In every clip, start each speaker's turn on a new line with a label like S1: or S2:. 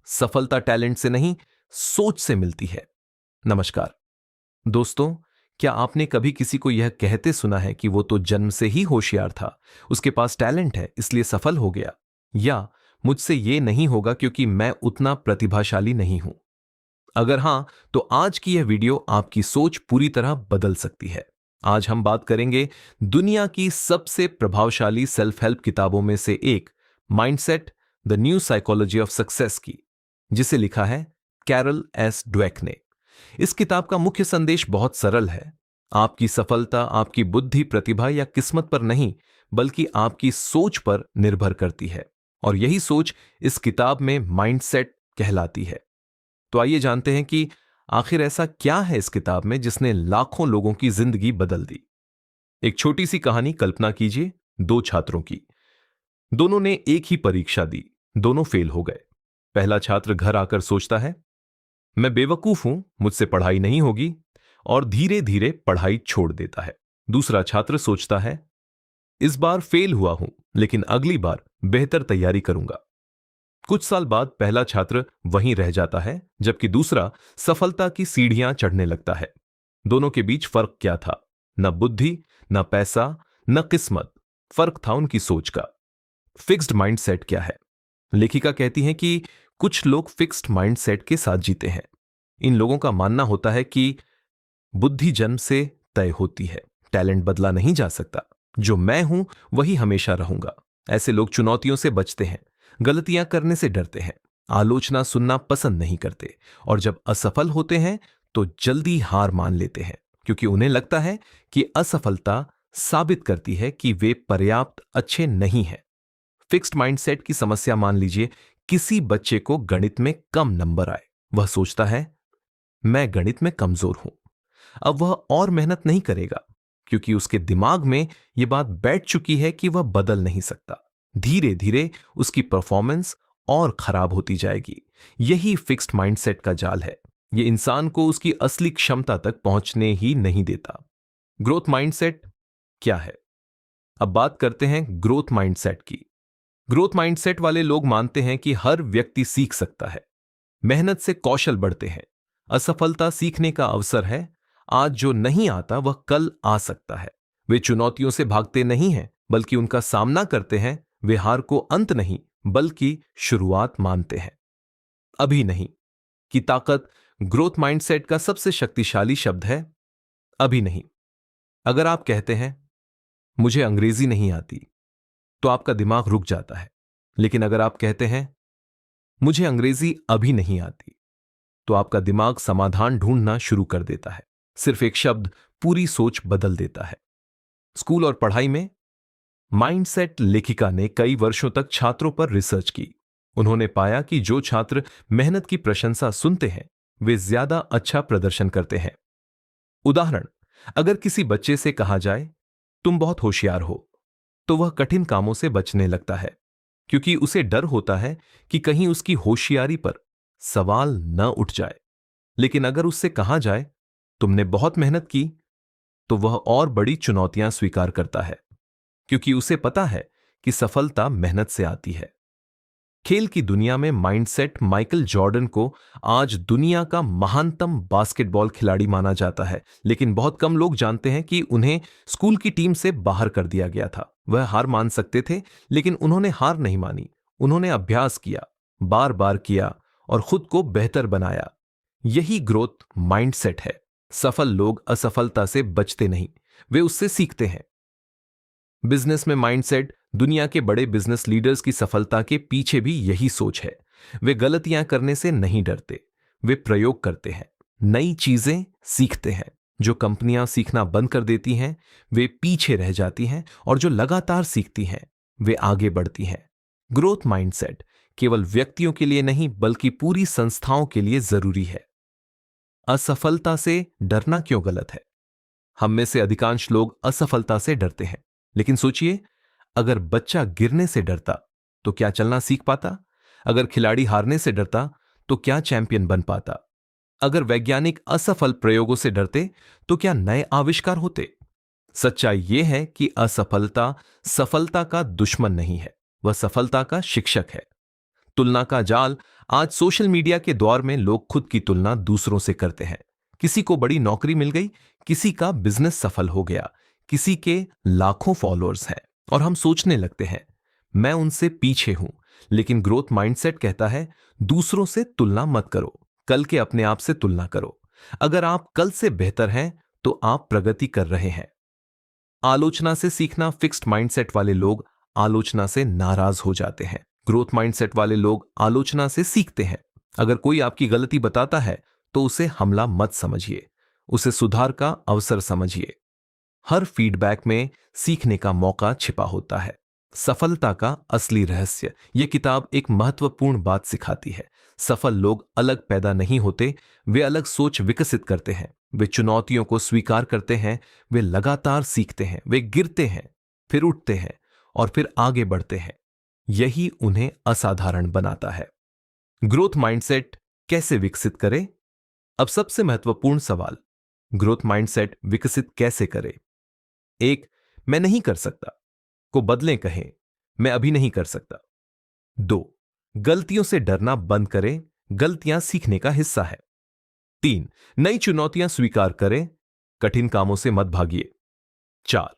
S1: सफलता टैलेंट से नहीं, सोच से मिलती है। नमस्कार दोस्तों, क्या आपने कभी किसी को यह कहते सुना है कि वो तो जन्म से ही होशियार था, उसके पास टैलेंट है इसलिए सफल हो गया, या मुझसे ये नहीं होगा क्योंकि मैं उतना प्रतिभाशाली नहीं हूं? अगर हां, तो आज की यह वीडियो आपकी सोच पूरी तरह बदल सकती है। आज हम बात करेंगे दुनिया की सबसे प्रभावशाली सेल्फ हेल्प किताबों में से एक, mindset the new psychology of success की, जिसे लिखा है कैरल एस ड्वेक ने। इस किताब का मुख्य संदेश बहुत सरल है। आपकी सफलता आपकी बुद्धि, प्रतिभा या किस्मत पर नहीं, बल्कि आपकी सोच पर निर्भर करती है। और यही सोच इस किताब में माइंडसेट कहलाती है। तो आइए जानते हैं कि आखिर ऐसा क्या है इस किताब में जिसने लाखों लोगों की जिंदगी बदल दी। एक छोटी सी कहानी कल्पना कीजिए, दो छात्रों की। दोनों ने एक ही परीक्षा दी, दोनों फेल हो गए। पहला छात्र घर आकर सोचता है, मैं बेवकूफ हूं, मुझसे पढ़ाई नहीं होगी, और धीरे धीरे पढ़ाई छोड़ देता है। दूसरा छात्र सोचता है, इस बार फेल हुआ हूं, लेकिन अगली बार बेहतर तैयारी करूंगा। कुछ साल बाद पहला छात्र वहीं रह जाता है, जबकि दूसरा सफलता की सीढ़ियां चढ़ने लगता है। दोनों के बीच फर्क क्या था? न बुद्धि, न पैसा, न किस्मत। फर्क था उनकी सोच का। फिक्स्ड माइंडसेट क्या है? लेखिका कहती हैं कि कुछ लोग फिक्स्ड माइंडसेट के साथ जीते हैं। इन लोगों का मानना होता है कि बुद्धि जन्म से तय होती है, टैलेंट बदला नहीं जा सकता, जो मैं हूं वही हमेशा रहूंगा। ऐसे लोग चुनौतियों से बचते हैं, गलतियां करने से डरते हैं, आलोचना सुनना पसंद नहीं करते, और जब असफल होते हैं तो जल्दी हार मान लेते हैं, क्योंकि उन्हें लगता है कि असफलता साबित करती है कि वे पर्याप्त अच्छे नहीं हैं। फिक्स्ड माइंडसेट की समस्या, मान लीजिए किसी बच्चे को गणित में कम नंबर आए। वह सोचता है, मैं गणित में कमजोर हूं। अब वह और मेहनत नहीं करेगा, क्योंकि उसके दिमाग में यह बात बैठ चुकी है कि वह बदल नहीं सकता। धीरे धीरे उसकी परफॉर्मेंस और खराब होती जाएगी। यही फिक्स्ड माइंडसेट का जाल है। यह इंसान को उसकी असली क्षमता तक पहुंचने ही नहीं देता। ग्रोथ माइंडसेट क्या है? अब बात करते हैं ग्रोथ माइंडसेट की। ग्रोथ माइंडसेट वाले लोग मानते हैं कि हर व्यक्ति सीख सकता है। मेहनत से कौशल बढ़ते हैं। असफलता सीखने का अवसर है। आज जो नहीं आता वह कल आ सकता है। वे चुनौतियों से भागते नहीं हैं, बल्कि उनका सामना करते हैं। वे हार को अंत नहीं, बल्कि शुरुआत मानते हैं। अभी नहीं की ताकत ग्रोथ माइंडसेट का सबसे शक्तिशाली शब्द है, अभी नहीं। अगर आप कहते हैं, मुझे अंग्रेजी नहीं आती, तो आपका दिमाग रुक जाता है। लेकिन अगर आप कहते हैं, मुझे अंग्रेजी अभी नहीं आती, तो आपका दिमाग समाधान ढूंढना शुरू कर देता है। सिर्फ एक शब्द पूरी सोच बदल देता है। स्कूल और पढ़ाई में माइंडसेट लेखिका ने कई वर्षों तक छात्रों पर रिसर्च की। उन्होंने पाया कि जो छात्र मेहनत की प्रशंसा सुनते हैं, वे ज्यादा अच्छा प्रदर्शन करते हैं। उदाहरण, अगर किसी बच्चे से कहा जाए, तुम बहुत होशियार हो, तो वह कठिन कामों से बचने लगता है, क्योंकि उसे डर होता है कि कहीं उसकी होशियारी पर सवाल न उठ जाए। लेकिन अगर उससे कहा जाए, तुमने बहुत मेहनत की, तो वह और बड़ी चुनौतियां स्वीकार करता है, क्योंकि उसे पता है कि सफलता मेहनत से आती है। खेल की दुनिया में माइंडसेट माइकल जॉर्डन को आज दुनिया का महानतम बास्केटबॉल खिलाड़ी माना जाता है, लेकिन बहुत कम लोग जानते हैं कि उन्हें स्कूल की टीम से बाहर कर दिया गया था। वह हार मान सकते थे, लेकिन उन्होंने हार नहीं मानी। उन्होंने अभ्यास किया, बार बार किया, और खुद को बेहतर बनाया। यही ग्रोथ माइंडसेट है। सफल लोग असफलता से बचते नहीं, वे उससे सीखते हैं। बिजनेस में माइंडसेट, दुनिया के बड़े बिजनेस लीडर्स की सफलता के पीछे भी यही सोच है। वे गलतियां करने से नहीं डरते, वे प्रयोग करते हैं, नई चीजें सीखते हैं। जो कंपनियां सीखना बंद कर देती हैं, वे पीछे रह जाती हैं, और जो लगातार सीखती हैं, वे आगे बढ़ती हैं। ग्रोथ माइंडसेट केवल व्यक्तियों के लिए नहीं, बल्कि पूरी संस्थाओं के लिए जरूरी है। असफलता से डरना क्यों गलत है? हम में से अधिकांश लोग असफलता से डरते हैं, लेकिन सोचिए, अगर बच्चा गिरने से डरता तो क्या चलना सीख पाता? अगर खिलाड़ी हारने से डरता तो क्या चैंपियन बन पाता? अगर वैज्ञानिक असफल प्रयोगों से डरते तो क्या नए आविष्कार होते? सच्चाई यह है कि असफलता सफलता का दुश्मन नहीं है, वह सफलता का शिक्षक है। तुलना का जाल। आज सोशल मीडिया के दौर में लोग खुद की तुलना दूसरों से करते हैं। किसी को बड़ी नौकरी मिल गई, किसी का बिजनेस सफल हो गया, किसी के लाखों फॉलोअर्स हैं, और हम सोचने लगते हैं मैं उनसे पीछे हूं। लेकिन ग्रोथ माइंडसेट कहता है दूसरों से तुलना मत करो, कल के अपने आप से तुलना करो। अगर आप कल से बेहतर हैं तो आप प्रगति कर रहे हैं। आलोचना से सीखना। फिक्स्ड माइंडसेट वाले लोग आलोचना से नाराज हो जाते हैं। ग्रोथ माइंडसेट वाले लोग आलोचना से सीखते हैं। अगर कोई आपकी गलती बताता है तो उसे हमला मत समझिए, उसे सुधार का अवसर समझिए। हर फीडबैक में सीखने का मौका छिपा होता है। सफलता का असली रहस्य। यह किताब एक महत्वपूर्ण बात सिखाती है। सफल लोग अलग पैदा नहीं होते, वे अलग सोच विकसित करते हैं। वे चुनौतियों को स्वीकार करते हैं, वे लगातार सीखते हैं, वे गिरते हैं, फिर उठते हैं और फिर आगे बढ़ते हैं। यही उन्हें असाधारण बनाता है। ग्रोथ माइंडसेट कैसे विकसित करें? अब सबसे महत्वपूर्ण सवाल, ग्रोथ माइंडसेट विकसित कैसे करें? एक, मैं नहीं कर सकता को बदलें, कहें मैं अभी नहीं कर सकता। दो, गलतियों से डरना बंद करें, गलतियां सीखने का हिस्सा है। तीन, नई चुनौतियां स्वीकार करें, कठिन कामों से मत भागिए। चार,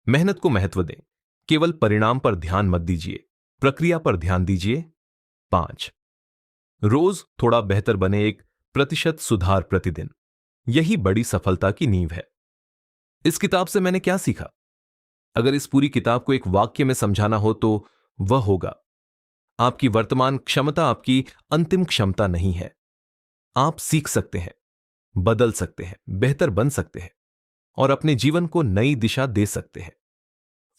S1: मेहनत को महत्व दें, केवल परिणाम पर ध्यान मत दीजिए, प्रक्रिया पर ध्यान दीजिए। पांच, रोज थोड़ा बेहतर बने, 1% सुधार प्रतिदिन। यही बड़ी सफलता की नींव है। इस किताब से मैंने क्या सीखा? अगर इस पूरी किताब को एक वाक्य में समझाना हो तो वह होगा, आपकी वर्तमान क्षमता आपकी अंतिम क्षमता नहीं है। आप सीख सकते हैं, बदल सकते हैं, बेहतर बन सकते हैं और अपने जीवन को नई दिशा दे सकते हैं।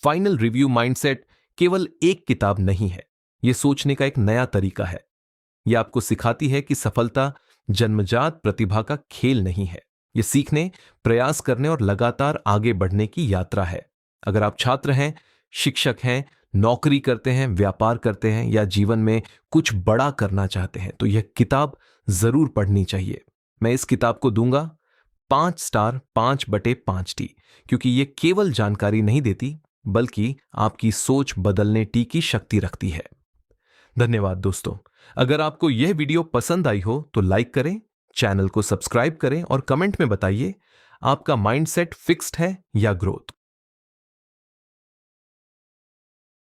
S1: Final review. माइंडसेट केवल एक किताब नहीं है, यह सोचने का एक नया तरीका है। यह आपको सिखाती है कि सफलता जन्मजात प्रतिभा का खेल नहीं है, यह सीखने, प्रयास करने और लगातार आगे बढ़ने की यात्रा है। अगर आप छात्र हैं, शिक्षक हैं, नौकरी करते हैं, व्यापार करते हैं या जीवन में कुछ बड़ा करना चाहते हैं तो यह किताब जरूर पढ़नी चाहिए। मैं इस किताब को दूंगा 5 स्टार 5/5T, क्योंकि यह केवल जानकारी नहीं देती बल्कि आपकी सोच बदलने की शक्ति रखती है। धन्यवाद दोस्तों। अगर आपको यह वीडियो पसंद आई हो तो लाइक करें, चैनल को सब्सक्राइब करें और कमेंट में बताइए आपका माइंडसेट फिक्स्ड है या ग्रोथ।